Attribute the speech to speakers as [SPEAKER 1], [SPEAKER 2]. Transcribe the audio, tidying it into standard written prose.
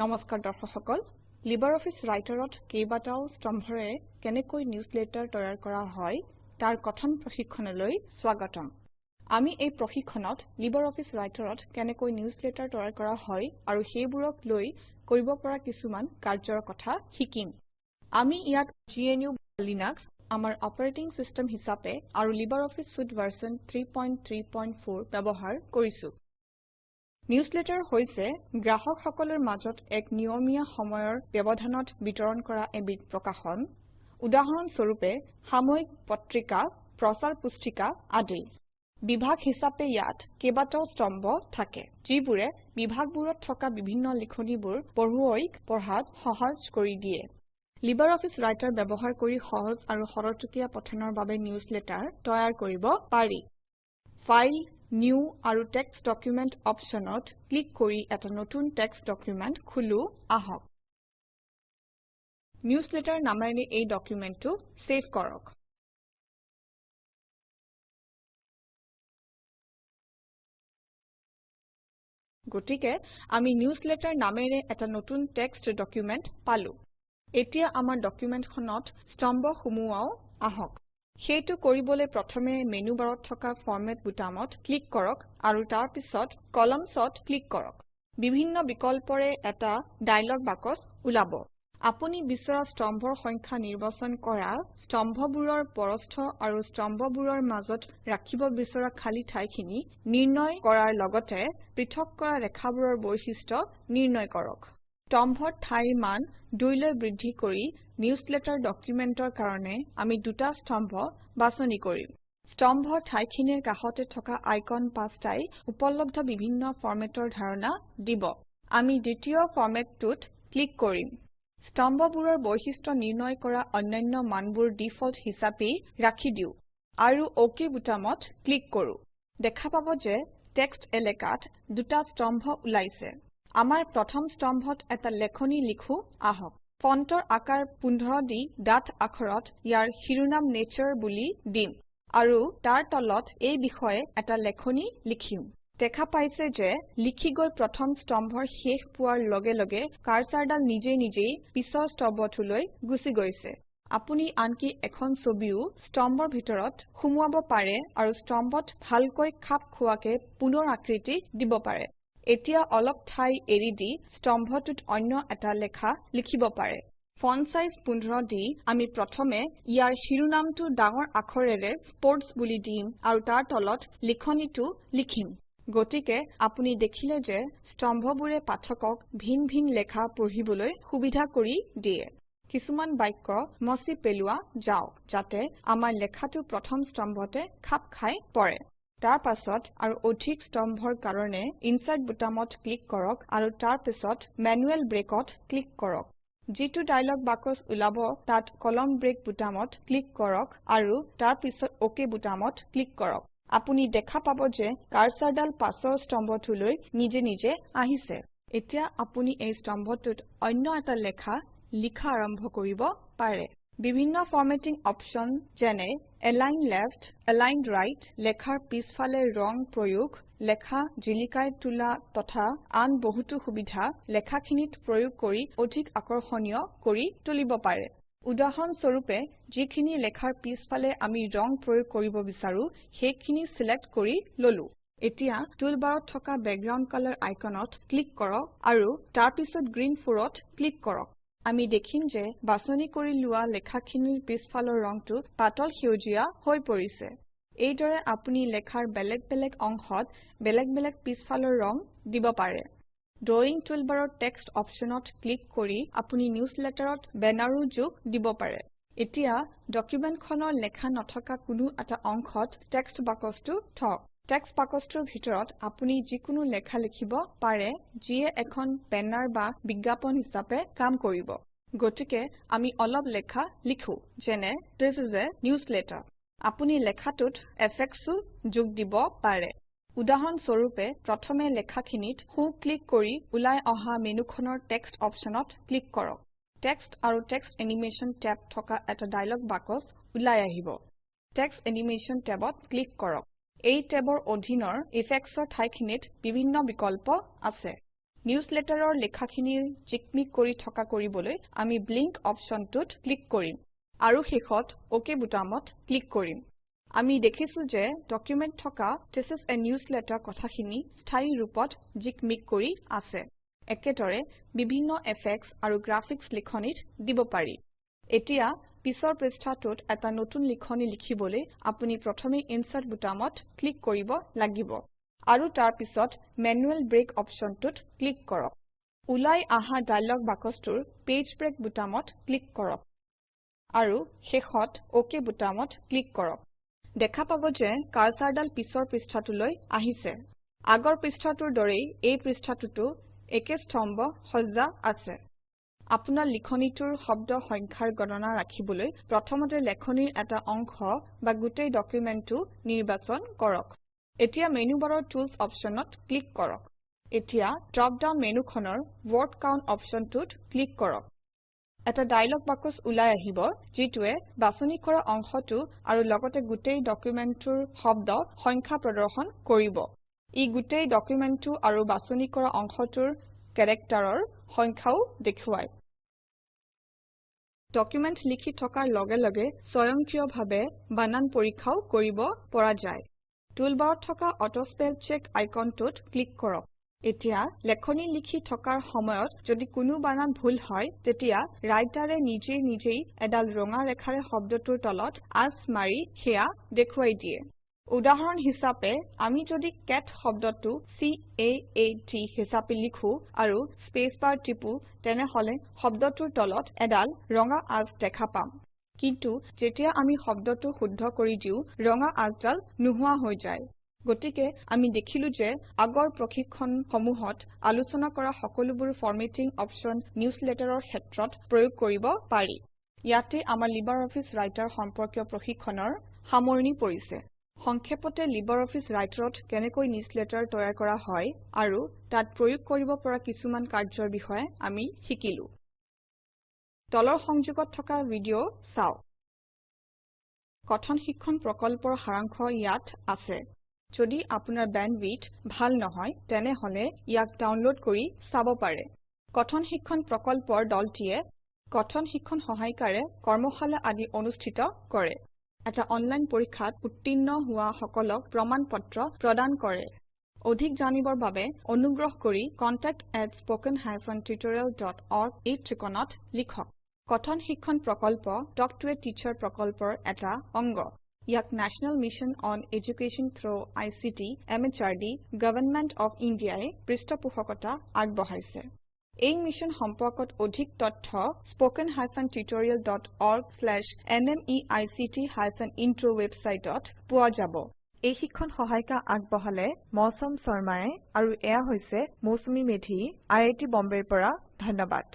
[SPEAKER 1] নমস্কাৰ দৰ্শক সকল LibreOffice Writer-ত কেইবাটাও স্তম্ভৰে কেনেকৈ নিউজলেটাৰ তৈয়াৰ কৰা হয় তাৰ কথন প্ৰশিক্ষণলৈ স্বাগতম আমি এই প্ৰশিক্ষণত LibreOffice Writer-ত কেনেকৈ নিউজলেটাৰ তৈয়াৰ কৰা হয় আৰু সেইবোৰক লৈ কৰিব পৰা কিছুমান কাৰ্যৰ কথা শিকিম আমি ইয়াত GNU Linux আমাৰ অপাৰেটিং সিস্টেম হিচাপে আৰু LibreOffice Suite ভাৰ্চন 334 ব্যৱহাৰ কৰিছো নিউজলেটাৰ হৈছে গ্ৰাহকসকলৰ মাজত এক নিয়মীয়া সময়ৰ ব্যৱধানত বিতৰণ কৰা এবিধ প্ৰকাশন উদাহৰণ স্বৰূপে সাময়িক পত্ৰিকা প্ৰচাৰ পুস্তিকা আদি বিভাগ হিচাপে ইয়াত কেইবাটাও স্তম্ভ থাকে যিবোৰে বিভাগবোৰত থকা বিভিন্ন লিখনিবোৰ পঢ়ুৱৈক পঢ়াত সহজ কৰি দিয়ে LibreOffice Writer ব্যৱহাৰ কৰি সহজ আৰু সৰলটুকীয়া পঠনৰ বাবে নিউজলেটাৰ তৈয়াৰ কৰিব পাৰি ফাইল নিউ আৰু টেক্সট ডকুমেণ্ট অপশ্যনত ক্লিক কৰি এটা নতুন টেক্সট ডকুমেণ্ট খুলো আহক নিউজলেটাৰ নামেৰে এই ডকুমেণ্টটো সেভ কৰক গতিকে আমি নিউজলেটাৰ নামেৰে এটা নতুন টেক্সট ডকুমেণ্ট পালো এতিয়া আমাৰ ডকুমেণ্টখনত স্তম্ভ সুমুৱাও আহক সেইটো কৰিবলৈ প্ৰথমে মেনু বাৰত থকা ফৰমেট বুটামত ক্লিক কৰক আৰু তাৰ পিছত কলামছত ক্লিক কৰক বিভিন্ন বিকল্পৰে এটা ডায়লগ বাকচ ওলাব আপুনি বিচৰা স্তম্ভৰ সংখ্যা নিৰ্বাচন কৰা স্তম্ভবোৰৰ প্ৰস্থ আৰু স্তম্ভবোৰৰ মাজত ৰাখিব বিচৰা খালী ঠাইখিনি নিৰ্ণয় কৰাৰ লগতে পৃথক কৰা ৰেখাবোৰৰ বৈশিষ্ট্য নিৰ্ণয় কৰক স্তম্ভৰ ঠাইৰ মান 2 লৈ বৃদ্ধি কৰি নিউজলেটাৰ ডকুমেণ্টৰ কাৰণে আমি দুটা স্তম্ভ বাছনি কৰিম স্তম্ভৰ ঠাইখিনিৰ কাষতে থকা আইকন পাঁচটাই উপলব্ধ বিভিন্ন ফৰমেটৰ ধাৰণা দিব আমি দ্বিতীয় ফৰমেটটোত ক্লিক কৰিম স্তম্ভবোৰৰ বৈশিষ্ট্য নিৰ্ণয় কৰা অন্যান্য মানবোৰ ডিফল্ট হিচাপে ৰাখি দিও আৰু OK বুটামত ক্লিক কৰো দেখা পাব যে টেক্সট এলেকাত দুটা স্তম্ভ ওলাইছে আমাৰ প্ৰথম স্তম্ভত এটা লেখনি লিখো আহক ফন্টৰ আকাৰ 15 দি ডাঠ আখৰত ইয়াৰ শিৰোনাম নেচাৰ বুলি দিম আৰু তাৰ তলত এই বিষয়ে এটা লেখনি লিখিম দেখা পাইছে যে লিখি গৈ প্ৰথম স্তম্ভৰ শেষ পোৱাৰ লগে লগে কাৰ্সাৰডাল নিজেই পিছৰ স্তম্ভটোলৈ গুচি গৈছে আপুনি আনকি এখন ছবিও স্তম্ভৰ ভিতৰত সুমুৱাব পাৰে আৰু স্তম্ভত ভালকৈ খাপ খোৱাকে পুনৰ আকৃতি দিব পাৰে এতিয়া অলপ ঠাই এৰি দি স্তম্ভটোত অন্য এটা লেখা লিখিব পাৰে ফন্ট সাইজ 15 দি আমি প্ৰথমে ইয়াৰ শিৰোনামটো ডাঙৰ আখৰেৰে স্পোৰ্টছ বুলি দিম আৰু তাৰ তলত লিখনিটো লিখিম গতিকে আপুনি দেখিলে যে স্তম্ভবোৰে পাঠকক ভিন লেখা পঢ়িবলৈ সুবিধা কৰি দিয়ে কিছুমান বাক্য মচি পেলোৱা যাওক যাতে আমাৰ লেখাটো প্ৰথম স্তম্ভতে খাপ খাই পৰে তাৰ পাছত আৰু অধিক স্তম্ভৰ কাৰণে ইনচাৰ্ট বুটামত ক্লিক কৰক আৰু তাৰ পিছত মেনুৱেল ব্ৰেকত ক্লিক কৰক যিটো ডায়লগ বাকচ ওলাব তাত কলম ব্ৰেক বুটামত ক্লিক কৰক আৰু তাৰ পিছত OK বুটামত ক্লিক কৰক আপুনি দেখা পাব যে কাৰ্সাৰডাল পাছৰ স্তম্ভটোলৈ নিজে আহিছে এতিয়া আপুনি এই স্তম্ভটোত অন্য এটা লেখা লিখা আৰম্ভ কৰিব পাৰে বিভিন্ন ফৰমেটিং অপচন যেনে এলাইন লেফ্ট এলাইন ৰাইট লেখাৰ পিছফালে ৰং প্ৰয়োগ লেখা জিলিকাই তোলা তথা আন বহুতো সুবিধা লেখাখিনিত প্ৰয়োগ কৰি অধিক আকৰ্ষণীয় কৰি তুলিব পাৰে উদাহৰণ স্বৰূপে যিখিনি লেখাৰ পিছফালে আমি ৰং প্ৰয়োগ কৰিব বিচাৰো সেইখিনি সিলেক্ট কৰি ললো এতিয়া টুলবাৰত থকা বেকগ্ৰাউণ্ড কালাৰ আইকনত ক্লিক কৰক আৰু তাৰ পিছত গ্ৰীণ 4ত ক্লিক কৰক আমি দেখিম যে বাছনি কৰি লোৱা লেখাখিনিৰ পিছফালৰ ৰংটো পাতল সেউজীয়া হৈ পৰিছে এইদৰে আপুনি লেখাৰ বেলেগ অংশত বেলেগ পিছফালৰ ৰং দিব পাৰে ড্ৰয়িং টুলবাৰৰ টেক্সট অপশ্যনত ক্লিক কৰি আপুনি নিউজলেটাৰত বেনাৰো যোগ দিব পাৰে এতিয়া ডকুমেণ্টখনৰ লেখা নথকা কোনো এটা অংশত টেক্সট বাকচটো থওক টেক্সট বাকচটোৰ ভিতৰত আপুনি যিকোনো লেখা লিখিব পাৰে যিয়ে এখন বেনাৰ বা বিজ্ঞাপন হিচাপে কাম কৰিব গতিকে আমি অলপ লেখা লিখো যেনে This is a newsletter আপুনি লেখাটোত এফেক্টছো যোগ দিব পাৰে উদাহৰণ স্বৰূপে প্ৰথমে লেখাখিনিত সো ক্লিক কৰি ওলাই অহা মেনুখনৰ টেক্সট অপশ্যনত ক্লিক কৰক টেক্সট আৰু টেক্সট এনিমেশ্যন টেব থকা এটা ডায়লগ বাকচ ওলাই আহিব টেক্সট এনিমেশ্যন টেবত ক্লিক কৰক এই টেবৰ অধীনৰ ইফেক্টছৰ ঠাইখিনিত বিভিন্ন বিকল্প আছে নিউজলেটাৰৰ লেখাখিনি জিকমিক কৰি থকা কৰিবলৈ আমি ব্লিংক অপশ্যনটোত ক্লিক কৰিম আৰু শেষত OK বুটামত ক্লিক কৰিম আমি দেখিছো যে ডকুমেন্ট থকা This is a newsletter কথাখিনি স্থায়ী ৰূপত জিকমিক কৰি আছে একেদৰে বিভিন্ন এফেক্টছ আৰু গ্ৰাফিক্স লিখনিত দিব পাৰি এতিয়া পিছৰ পৃষ্ঠাটোত এটা নতুন লিখনি লিখিবলৈ আপুনি প্ৰথমে ইনচাৰ্ট বুটামত ক্লিক কৰিব লাগিব আৰু তাৰ পিছত মেনুৱেল ব্ৰেক অপশ্যনটোত ক্লিক কৰক ওলাই আহা ডায়লগ বাকচটোৰ পেজ ব্ৰেক বুটামত ক্লিক কৰক আৰু শেষত OK বুটামত ক্লিক কৰক দেখা পাব যে কাৰ্সাৰডাল পিছৰ পৃষ্ঠাটোলৈ আহিছে আগৰ পৃষ্ঠাটোৰ দৰেই এই পৃষ্ঠাটোতো একে স্তম্ভ সজ্জা আছে আপোনাৰ লিখনিটোৰ শব্দ সংখ্যাৰ গণনা ৰাখিবলৈ প্ৰথমতে লেখনিৰ এটা অংশ বা গোটেই ডকুমেন্টটো নিৰ্বাচন কৰক এতিয়া মেনু বাৰৰ টুলছ অপশ্যনত ক্লিক কৰক এতিয়া ড্ৰপ ডাউন মেনুখনৰ ৱৰ্ড কাউণ্ট অপশ্যনটোত ক্লিক কৰক এটা ডায়লগ বাকচ ওলাই আহিব যিটোৱে বাছনি কৰা অংশটো আৰু লগতে গোটেই ডকুমেন্টটোৰ শব্দ সংখ্যা প্ৰদৰ্শন কৰিব ই গোটেই ডকুমেন্টটো আৰু বাছনি কৰা অংশটোৰ কেৰেক্টাৰৰ সংখ্যাও দেখুৱায় ডকুমেন্ট লিখি থকাৰ লগে লগে স্বয়ংক্ৰিয়ভাৱে বানান পৰীক্ষাও কৰিব পৰা যায় টুলবাৰত থকা অটো স্পেল চেক আইকনটোত ক্লিক কৰক এতিয়া লেখনি লিখি থকাৰ সময়ত যদি কোনো বানান ভুল হয় তেতিয়া ৰাইটাৰে নিজেই এডাল ৰঙা ৰেখাৰে শব্দটোৰ তলত আঁচ মাৰি সেয়া দেখুৱাই দিয়ে উদাহৰণ হিচাপে আমি যদি কেট শব্দটো CAAT হিচাপে লিখো আৰু স্পেচ বাৰ টিপো তেনেহলে শব্দটোৰ তলত এডাল ৰঙা আঁচ দেখা পাম কিন্তু যেতিয়া আমি শব্দটো শুদ্ধ কৰি দিও ৰঙা আঁচডাল নোহোৱা হৈ যায় গতিকে আমি দেখিলো যে আগৰ প্ৰশিক্ষণসমূহত আলোচনা কৰা সকলোবোৰ ফৰমেটিং অপশ্যন নিউজলেটাৰৰ ক্ষেত্ৰত প্ৰয়োগ কৰিব পাৰি ইয়াতে আমাৰ লিবাৰঅফিছ ৰাইটাৰ সম্পৰ্কীয় প্ৰশিক্ষণৰ সামৰণি পৰিছে সংক্ষেপতে লিবাৰঅফিছ ৰাইটাৰত কেনেকৈ নিউজলেটাৰ তৈয়াৰ কৰা হয় আৰু তাত প্ৰয়োগ কৰিব পৰা কিছুমান কাৰ্যৰ বিষয়ে আমি শিকিলো তলৰ সংযোগত থকা ভিডিঅ চাওক কথন শিক্ষণ প্ৰকল্পৰ সাৰাংশ ইয়াত আছে যদি আপোনাৰ বেণ্ডৱিডথ ভাল নহয় তেনেহলে ইয়াক ডাউনলোড কৰি চাব পাৰে কথন শিক্ষণ প্ৰকল্পৰ দলটিয়ে কথন শিক্ষণ সহায়িকাৰে কৰ্মশালা আদি অনুষ্ঠিত কৰে এটা অনলাইন পৰীক্ষাত উত্তীৰ্ণ হোৱা সকলক প্ৰমাণ পত্ৰ প্ৰদান কৰে অধিক জানিবৰ বাবে অনুগ্ৰহ কৰি contact@spoken-tutorial.org এই ঠিকনাত লিখক কথন শিক্ষণ প্ৰকল্প টক টু এ টিচাৰ প্ৰকল্পৰ এটা অংগ ইয়াক national mission on education through ICT MHRD government of ইণ্ডিয়াই পৃষ্ঠপোষকতা আগবঢ়াইছে এই মিছন সম্পৰ্কত অধিক তথ্য spoken-tutorial.org/nmeict-intro ৱেবছাইটত পোৱা যাব এই শিক্ষণ সহায়িকা আগবঢ়ালে মৌচম শৰ্মায়ে আৰু এয়া হৈছে মৌচুমী মেধি IIT বম্বেৰ পৰা ধন্যবাদ